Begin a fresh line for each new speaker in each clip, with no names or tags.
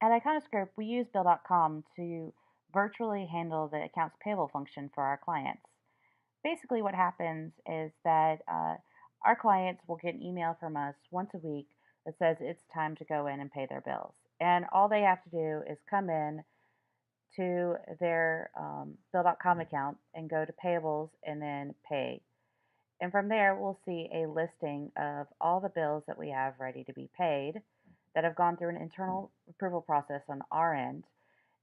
At Iconis Group, we use Bill.com to virtually handle the accounts payable function for our clients. Basically, what happens is that our clients will get an email from us once a week that says it's time to go in and pay their bills. And all they have to do is come in to their Bill.com account and go to payables and then pay. And from there, we'll see a listing of all the bills that we have ready to be paid that have gone through an internal approval process on our end.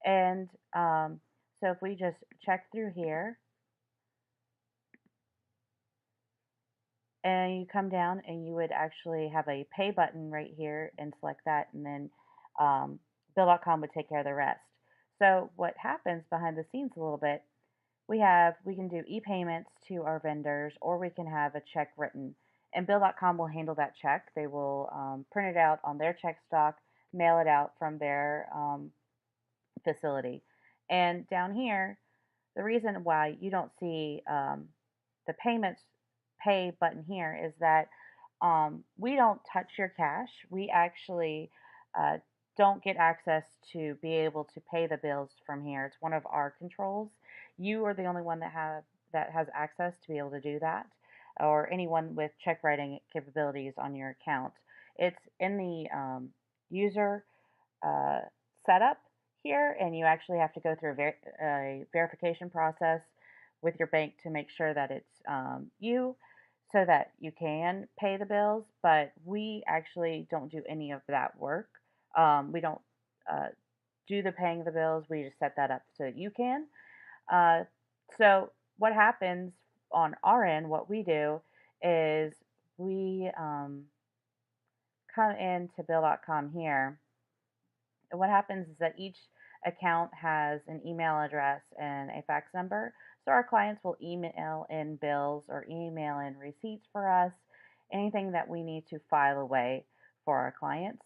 And so if we just check through here and you come down and you would actually have a pay button right here and select that, and then um, Bill.com would take care of the rest. So what happens behind the scenes a little bit, we can do e-payments to our vendors, or we can have a check written, and Bill.com will handle that check. They will print it out on their check stock, mail it out from their facility. And down here, the reason why you don't see the payments pay button here is that we don't touch your cash. We actually uh, don't get access to be able to pay the bills from here. It's one of our controls. You are the only one that has access to be able to do that, or anyone with check writing capabilities on your account. It's in the user uh, setup here, and you actually have to go through a verification process with your bank to make sure that it's you, so that you can pay the bills. But we actually don't do any of that work. We don't uh, do the paying the bills. We just set that up so that you can. Uh, so what happens on our end? What we do is we come into Bill.com here, what happens is that each account has an email address and a fax number. So our clients will email in bills or email in receipts for us, anything that we need to file away for our clients.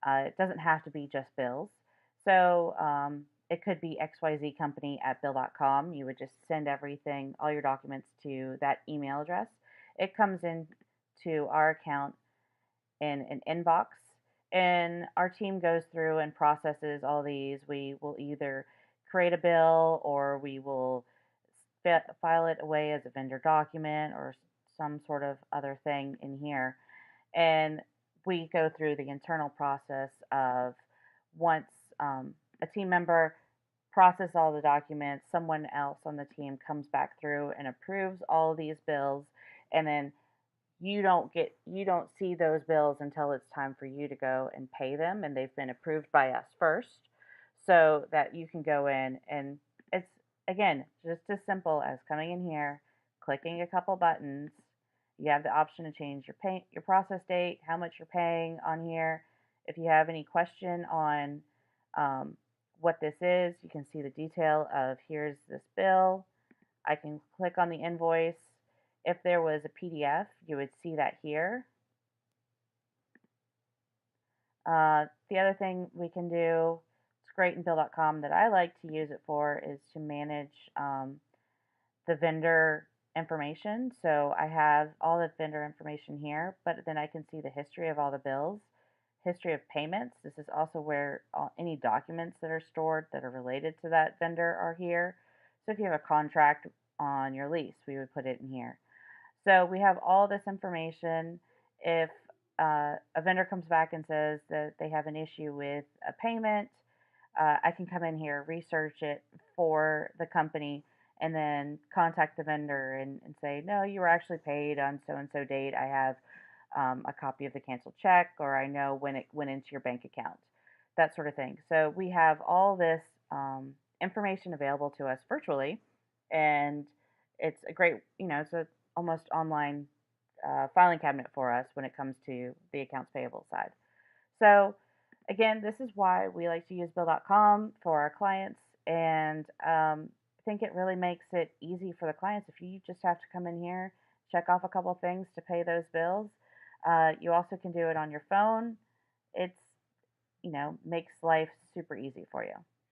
It doesn't have to be just bills. So it could be XYZ company at bill.com. You would just send everything, all your documents to that email address. It comes in to our account in an inbox, and our team goes through and processes all these. We will either create a bill, or we will file it away as a vendor document or some sort of other thing in here. And we go through the internal process of, once a team member process all the documents, someone else on the team comes back through and approves all of these bills, and then you don't see those bills until it's time for you to go and pay them, and they've been approved by us first, so that you can go in. And it's, again, just as simple as coming in here, clicking a couple buttons. You have the option to change your process date, how much you're paying on here. If you have any question on what this is, you can see the detail of, here's this bill. I can click on the invoice. If there was a PDF, you would see that here. The other thing we can do, it's great in Bill.com, that I like to use it for, is to manage the vendor information. So I have all the vendor information here, but then I can see the history of all the bills, history of payments. This is also where any documents that are stored that are related to that vendor are here. So if you have a contract on your lease, we would put it in here. So we have all this information. If a vendor comes back and says that they have an issue with a payment, I can come in here, research it for the company, and then contact the vendor and say, no, you were actually paid on so and so date. I have a copy of the canceled check, or I know when it went into your bank account, that sort of thing. So we have all this information available to us virtually, and it's a great, it's a almost online filing cabinet for us when it comes to the accounts payable side. So again, this is why we like to use Bill.com for our clients, and I think it really makes it easy for the clients. If you just have to come in here, check off a couple things to pay those bills. You also can do it on your phone. It's, makes life super easy for you.